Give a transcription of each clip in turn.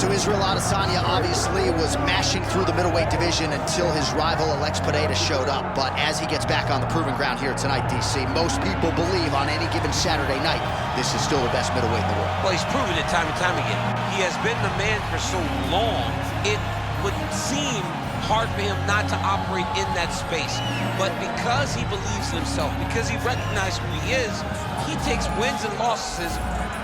So Israel Adesanya obviously was mashing through the middleweight division until his rival Alex Pineda showed up. But as he gets back on the proving ground here tonight, DC, most people believe on any given Saturday night, this is still the best middleweight in the world. Well, he's proven it time and time again. He has been the man for so long, it would seem hard for him not to operate in that space. But because he believes in himself, because he recognizes who he is, he takes wins and losses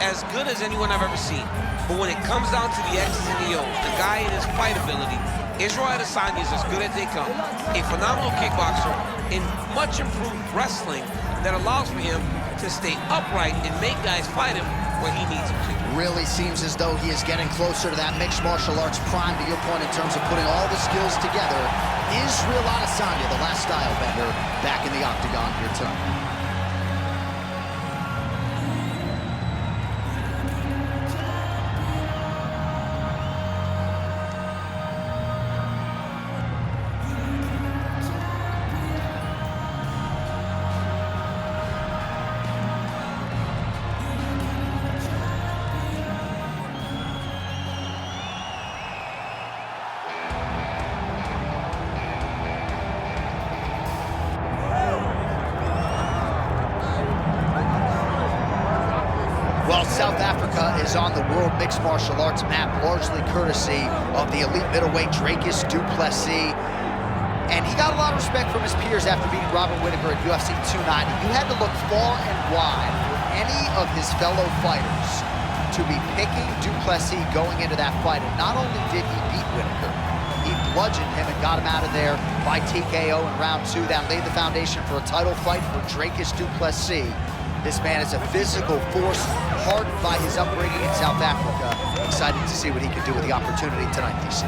as good as anyone I've ever seen. But when it comes down to the X's and the O's, the guy and his fight ability, Israel Adesanya is as good as they come. A phenomenal kickboxer in much improved wrestling that allows for him to stay upright and make guys fight him where he needs them to. Really seems as though he is getting closer to that mixed martial arts prime, to your point, in terms of putting all the skills together. Israel Adesanya, the last Stylebender, back in the octagon here tonight. Well, South Africa is on the world mixed martial arts map, largely courtesy of the elite middleweight Dricus Du Plessis. And he got a lot of respect from his peers after beating Robert Whittaker at UFC 290. You had to look far and wide for any of his fellow fighters to be picking Du Plessis going into that fight. And not only did he beat Whittaker, he bludgeoned him and got him out of there by TKO in round 2. That laid the foundation for a title fight for Dricus Du Plessis. This man is a physical force, hardened by his upbringing in South Africa. Excited to see what he can do with the opportunity tonight, DC.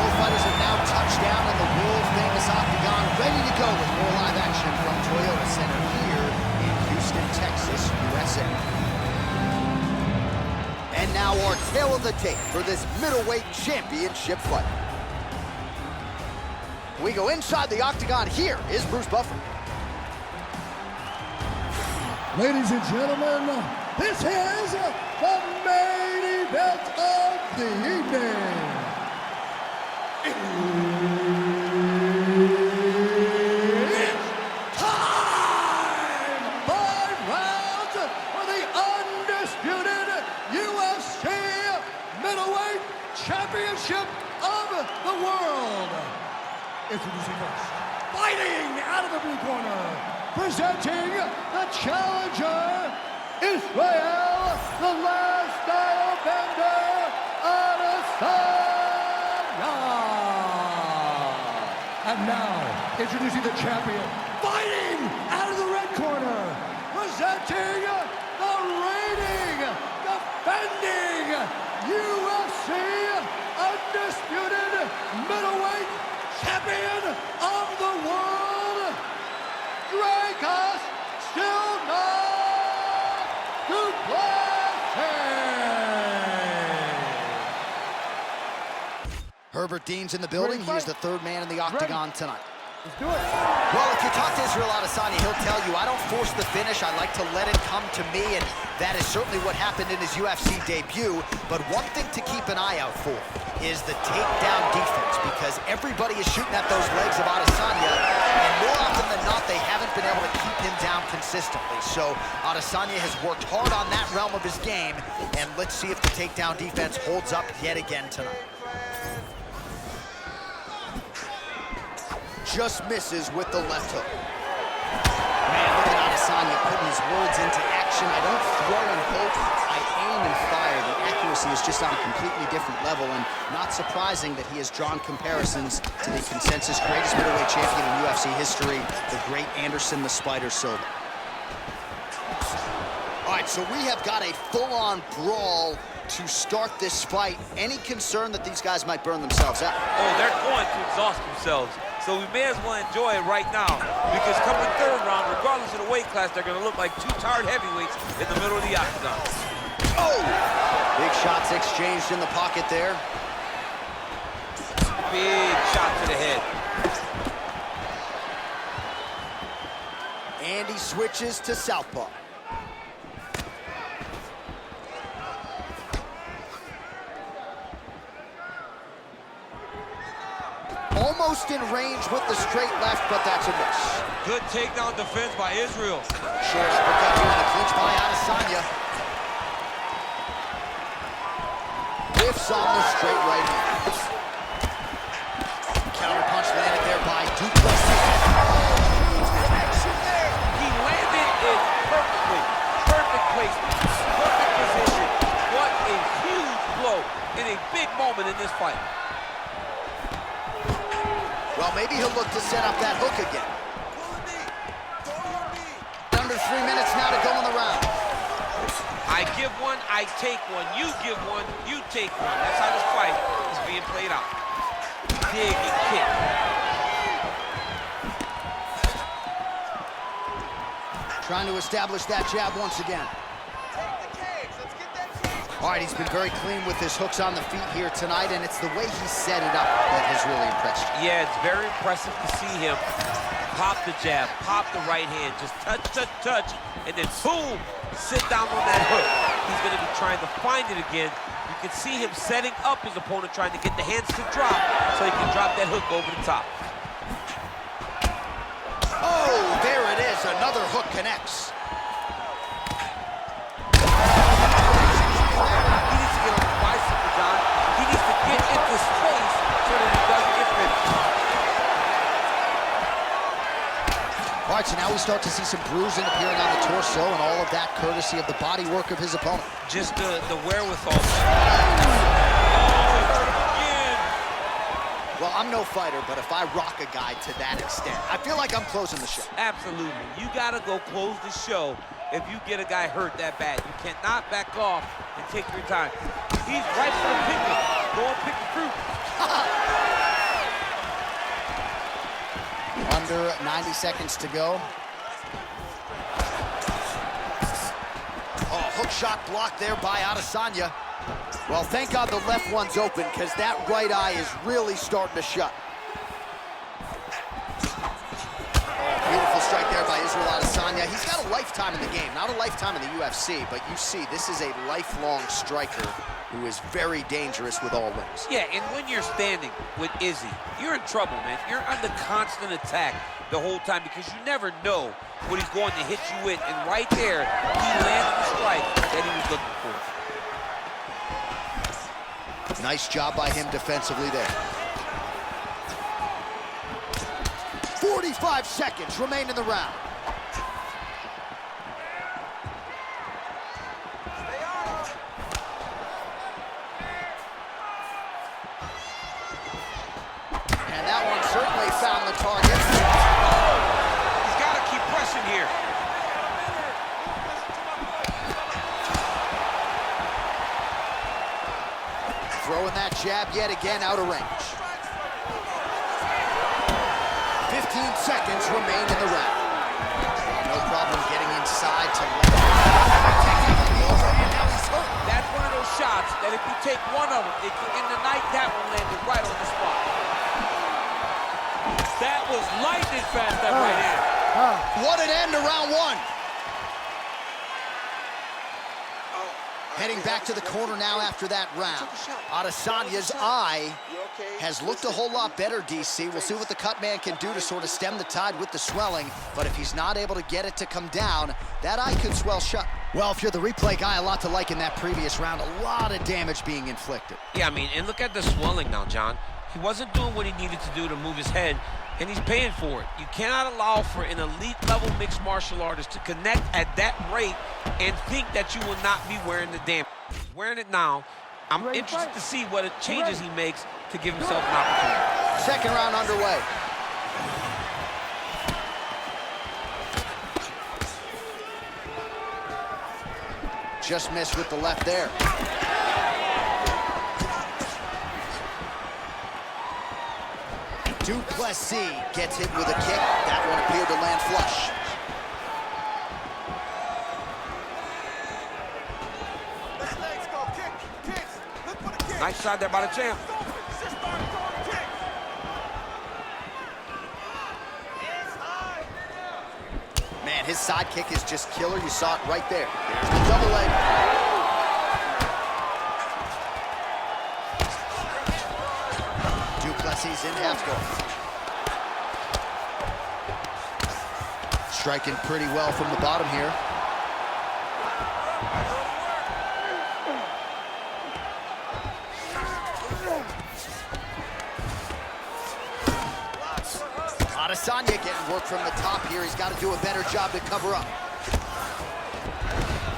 Both fighters have now touched down in the world-famous octagon, ready to go with more live action from Toyota Center here in Houston, Texas, USA. And now our tale of the tape for this middleweight championship fight. We go inside the octagon. Here is Bruce Buffer. Ladies and gentlemen, this is the main event of the evening. It's time! 5 rounds for the undisputed UFC Middleweight Championship of the world. Introducing first, fighting out of the blue corner, presenting the challenger, Israel, the last Stylebender, Adesanya. And now, introducing the champion, fighting out of the red corner, presenting the reigning, defending UFC undisputed middleweight champion of the world, Dricus Du Plessis. Herbert Dean's in the building. He is the third man in the octagon tonight. Let's do it. Well, if you talk to Israel Adesanya, he'll tell you, I don't force the finish. I like to let it come to me, and that is certainly what happened in his UFC debut. But one thing to keep an eye out for is the takedown defense, because everybody is shooting at those legs of Adesanya, and more often than not, they haven't been able to keep him down consistently. So Adesanya has worked hard on that realm of his game, and let's see if the takedown defense holds up yet again tonight. Just misses with the left hook. Man, look at Adesanya putting his words into action. I don't throw and hope, I aim and fire. The accuracy is just on a completely different level, and not surprising that he has drawn comparisons to the consensus greatest middleweight champion in UFC history, the great Anderson the Spider Silva. All right, so we have got a full-on brawl to start this fight. Any concern that these guys might burn themselves out? Oh, they're going to exhaust themselves. So we may as well enjoy it right now, because coming third round, regardless of the weight class, they're going to look like two tired heavyweights in the middle of the octagon. Oh! Big shots exchanged in the pocket there. Big shot to the head. And he switches to southpaw. Almost in range with the straight left, but that's a miss. Good takedown defense by Israel. Short uppercut here in the clinch by Adesanya. Whiffs on the straight right hand. Counter punch landed there by Du Plessis. He landed it perfectly. Perfect placement. Perfect position. What a huge blow in a big moment in this fight. Well, maybe he'll look to set up that hook again. Under 3 minutes now to go in the round. I give one, I take one. You give one, you take one. That's how this fight is being played out. Dig and kick. Trying to establish that jab once again. All right, he's been very clean with his hooks on the feet here tonight, and it's the way he set it up that has really impressed you. Yeah, it's very impressive to see him pop the jab, pop the right hand, just touch, touch, touch, and then boom, sit down on that hook. He's going to be trying to find it again. You can see him setting up his opponent, trying to get the hands to drop so he can drop that hook over the top. Oh, there it is. Another hook connects. He needs to get into space so that he doesn't get finished. All right, so now we start to see some bruising appearing on the torso, and all of that courtesy of the body work of his opponent. Just the wherewithal. Well, I'm no fighter, but if I rock a guy to that extent, I feel like I'm closing the show. Absolutely. You got to go close the show if you get a guy hurt that bad. You cannot back off and take your time. He's right for the picnic. Go and pick the fruit. Under 90 seconds to go. Oh, hook shot blocked there by Adesanya. Well, thank God the left one's open, because that right eye is really starting to shut. Oh, beautiful strike there by Israel Adesanya. He's got a lifetime in the game, not a lifetime in the UFC, but you see, this is a lifelong striker who is very dangerous with all limbs. Yeah, and when you're standing with Izzy, you're in trouble, man. You're under constant attack the whole time because you never know what he's going to hit you with. And right there, he landed the strike that he was looking for. Nice job by him defensively there. 45 seconds remain in the round. And that one certainly found the target. He's got to keep pressing here. Throwing that jab yet again out of range. 15 seconds remain in the round. No problem getting inside to left. That's one of those shots that if you take one of them, if you end the night, that one landed right on the spot. That was lightning fast, that right hand. What an end to round one. Heading back to the corner now after that round. Adesanya's eye has looked a whole lot better, DC. We'll see what the cut man can do to sort of stem the tide with the swelling, but if he's not able to get it to come down, that eye could swell shut. Well, if you're the replay guy, a lot to like in that previous round. A lot of damage being inflicted. Yeah, I mean, and look at the swelling now, John. He wasn't doing what he needed to do to move his head, and he's paying for it. You cannot allow for an elite-level mixed martial artist to connect at that rate and think that you will not be wearing the damage. He's wearing it now. I'm interested to see what changes he makes to give himself an opportunity. Second round underway. Just missed with the left there. Du Plessis gets hit with a kick. That one appeared to land flush. Nice shot there by the champ. Man, Man, his side kick is just killer. You saw it right there. There's the double leg. Du Plessis in half guard. Striking pretty well from the bottom here. Adesanya getting work from the top here. He's got to do a better job to cover up.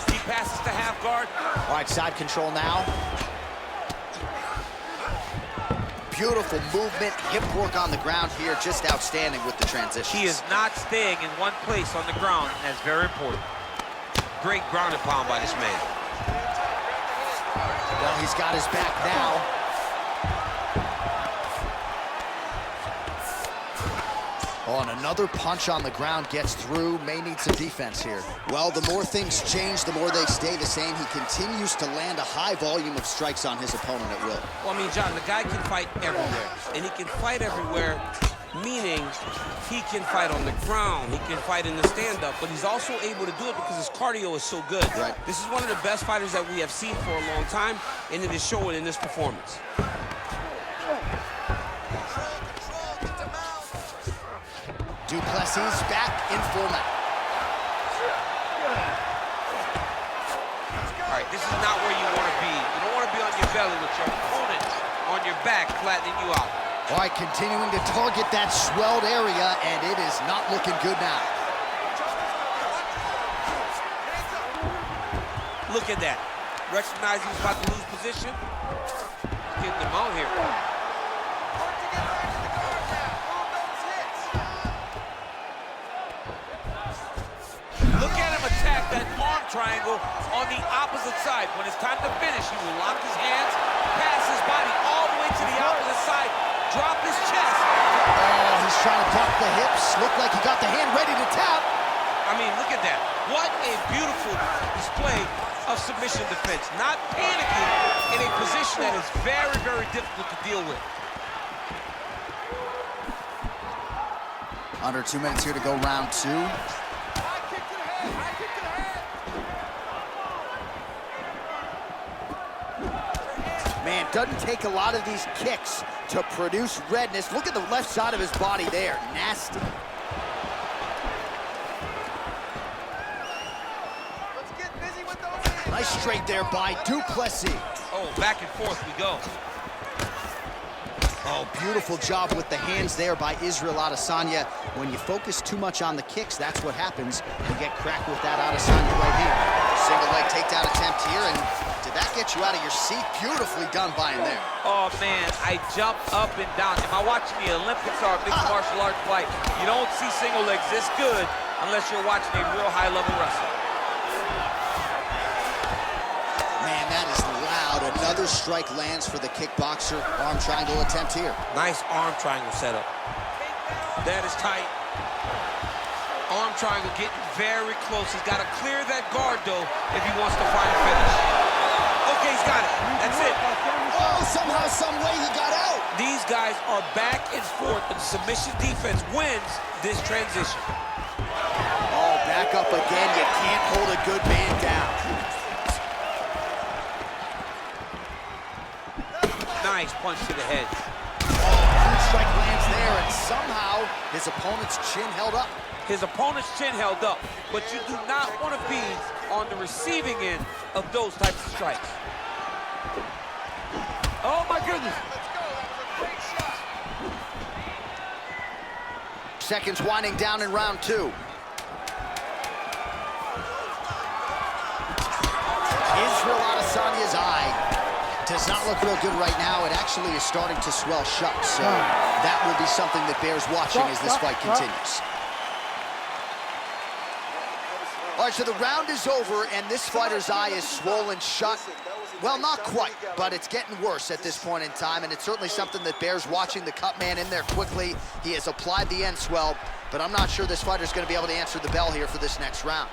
He passes to half guard. All right, side control now. Beautiful movement, hip work on the ground here, just outstanding with the transition. He is not staying in one place on the ground. That's very important. Great ground and pound by this man. Well, he's got his back now. Oh, and another punch on the ground gets through. May need some defense here. Well, the more things change, the more they stay the same. He continues to land a high volume of strikes on his opponent at will. Well, I mean, John, the guy can fight everywhere. And he can fight everywhere, meaning he can fight on the ground. He can fight in the stand-up, but he's also able to do it because his cardio is so good. Right. This is one of the best fighters that we have seen for a long time, and it is showing in this performance. Du Plessis back in format. All right, this is not where you want to be. You don't want to be on your belly with your opponent on your back, flattening you out. All right, continuing to target that swelled area, and it is not looking good now. Look at that. Recognize he's about to lose position. Getting him out here. Look at him attack that arm triangle on the opposite side. When it's time to finish, he will lock his hands, pass his body all the way to the opposite side, drop his chest. Oh, he's trying to duck the hips. Looked like he got the hand ready to tap. I mean, look at that. What a beautiful display of submission defense. Not panicking in a position that is very, very difficult to deal with. Under 2 minutes here to go, round two. Man, doesn't take a lot of these kicks to produce redness. Look at the left side of his body there. Nasty. Let's get busy with those hands. Nice straight there by Du Plessis. Oh, back and forth we go. Oh, beautiful job with the hands there by Israel Adesanya. When you focus too much on the kicks, that's what happens. You get cracked with that Adesanya right hand. Single leg takedown attempt here, and did that get you out of your seat? Beautifully done by him there. Oh, man, I jumped up and down. Am I watching the Olympics or a mixed martial arts fight? You don't see single legs this good unless you're watching a real high-level wrestler. Man, that is loud. Another strike lands for the kickboxer. Arm triangle attempt here. Nice arm triangle setup. That is tight. Arm triangle getting very close. He's got to clear that guard, though, if he wants to find a finish. Okay, he's got it. That's it. Oh, somehow, some way he got out. These guys are back and forth, and submission defense wins this transition. Oh, back up again. You can't hold a good man down. Nice punch to the head. Good strike lands there, and somehow his opponent's chin held up. His opponent's chin held up, but you do not want to be on the receiving end of those types of strikes. Oh, my goodness. Let's go. That was a great shot. Seconds winding down in round two. Israel Adesanya's eye does not look real good right now. It actually is starting to swell shut, so that will be something that bears watching as this fight continues. All right, so the round is over, and this fighter's eye is swollen shut. Well, not quite, but it's getting worse at this point in time, and it's certainly something that bears watching. The cut man in there quickly. He has applied the end swell, but I'm not sure this fighter's going to be able to answer the bell here for this next round.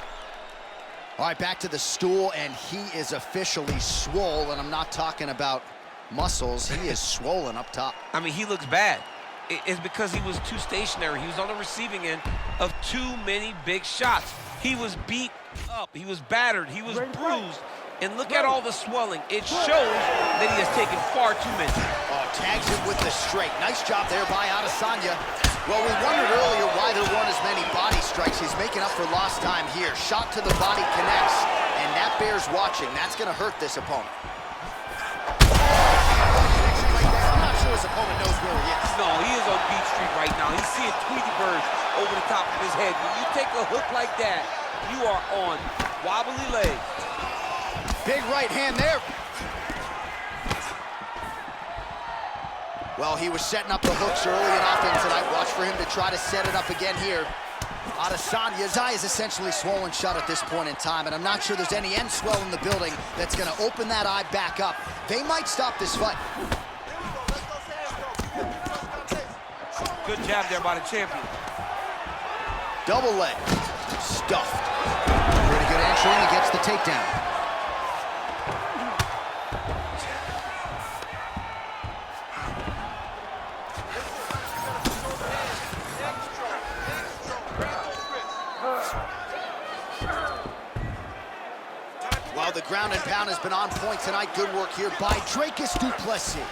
All right, back to the stool, and he is officially swole, and I'm not talking about muscles. He is swollen up top. I mean, he looks bad. It's because he was too stationary. He was on the receiving end, of too many big shots. He was beat up, he was battered, he was bruised, and look at all the swelling. It shows that he has taken far too many. Oh, tags him with the straight. Nice job there by Adesanya. Well, we wondered earlier why there weren't as many body strikes. He's making up for lost time here. Shot to the body connects, and that bears watching. That's going to hurt this opponent. I'm not sure his opponent knows where he is. No, he is on Beat Street right now. He's seeing Tweety birds over the top of his head. When you take a hook like that, you are on wobbly legs. Big right hand there. Well, he was setting up the hooks early and often tonight. Watch for him to try to set it up again here. Adesanya's eye is essentially swollen shut at this point in time, and I'm not sure there's any end swell in the building that's going to open that eye back up. They might stop this fight. Good jab there by the champion. Double leg. Stuffed. Pretty good entry, and he gets the takedown. Well, the ground and pound has been on point tonight. Good work here by Dricus Du Plessis.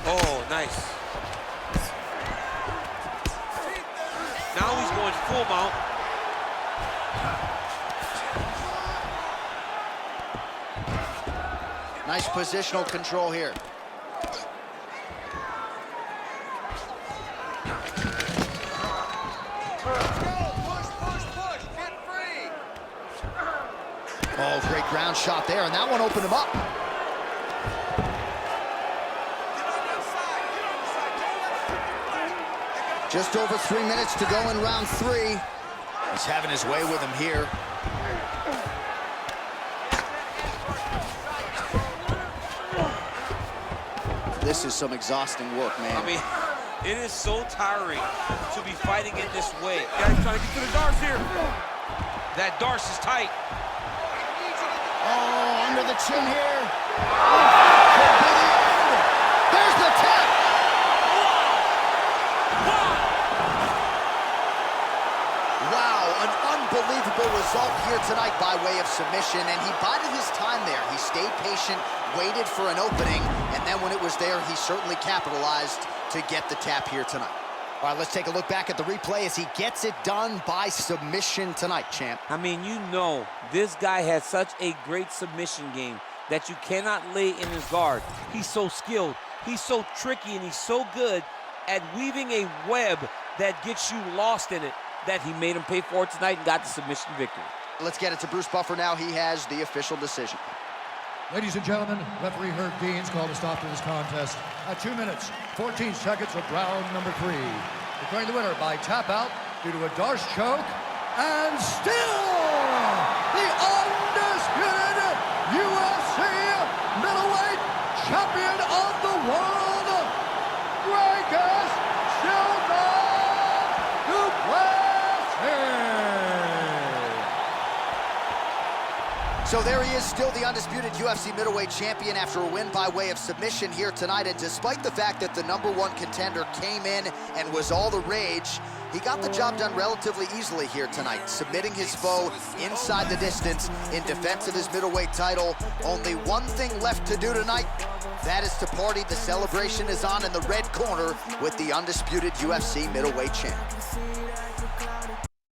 Oh, nice. Now he's going full mount. Nice positional control here. Oh, great ground shot there, and that one opened him up. Just over 3 minutes to go in round 3. He's having his way with him here. This is some exhausting work, man. I mean, it is so tiring to be fighting in this way. Guys trying to get to the darts here. That darts is tight. Oh, under the chin here. There's the tap. Wow, an unbelievable result here tonight by way of submission, and he bided his time there. He stayed patient, waited for an opening, and then when it was there, he certainly capitalized to get the tap here tonight. All right, let's take a look back at the replay as he gets it done by submission tonight, champ. I mean, you know, this guy has such a great submission game that you cannot lay in his guard. He's so skilled, he's so tricky, and he's so good at weaving a web that gets you lost in it that he made him pay for it tonight and got the submission victory. Let's get it to Bruce Buffer now. He has the official decision. Ladies and gentlemen, referee Herb Dean's called a stop to this contest at 2 minutes, 14 seconds of round number 3. Declaring the winner by tap out due to a Darce choke, and still the undisputed UFC middleweight champion of the world, Dricus Du Plessis. So there he is, still the undisputed UFC middleweight champion after a win by way of submission here tonight. And despite the fact that the #1 contender came in and was all the rage, he got the job done relatively easily here tonight, submitting his foe inside the distance in defense of his middleweight title. Only one thing left to do tonight. That is to party. The celebration is on in the red corner with the undisputed UFC middleweight champ.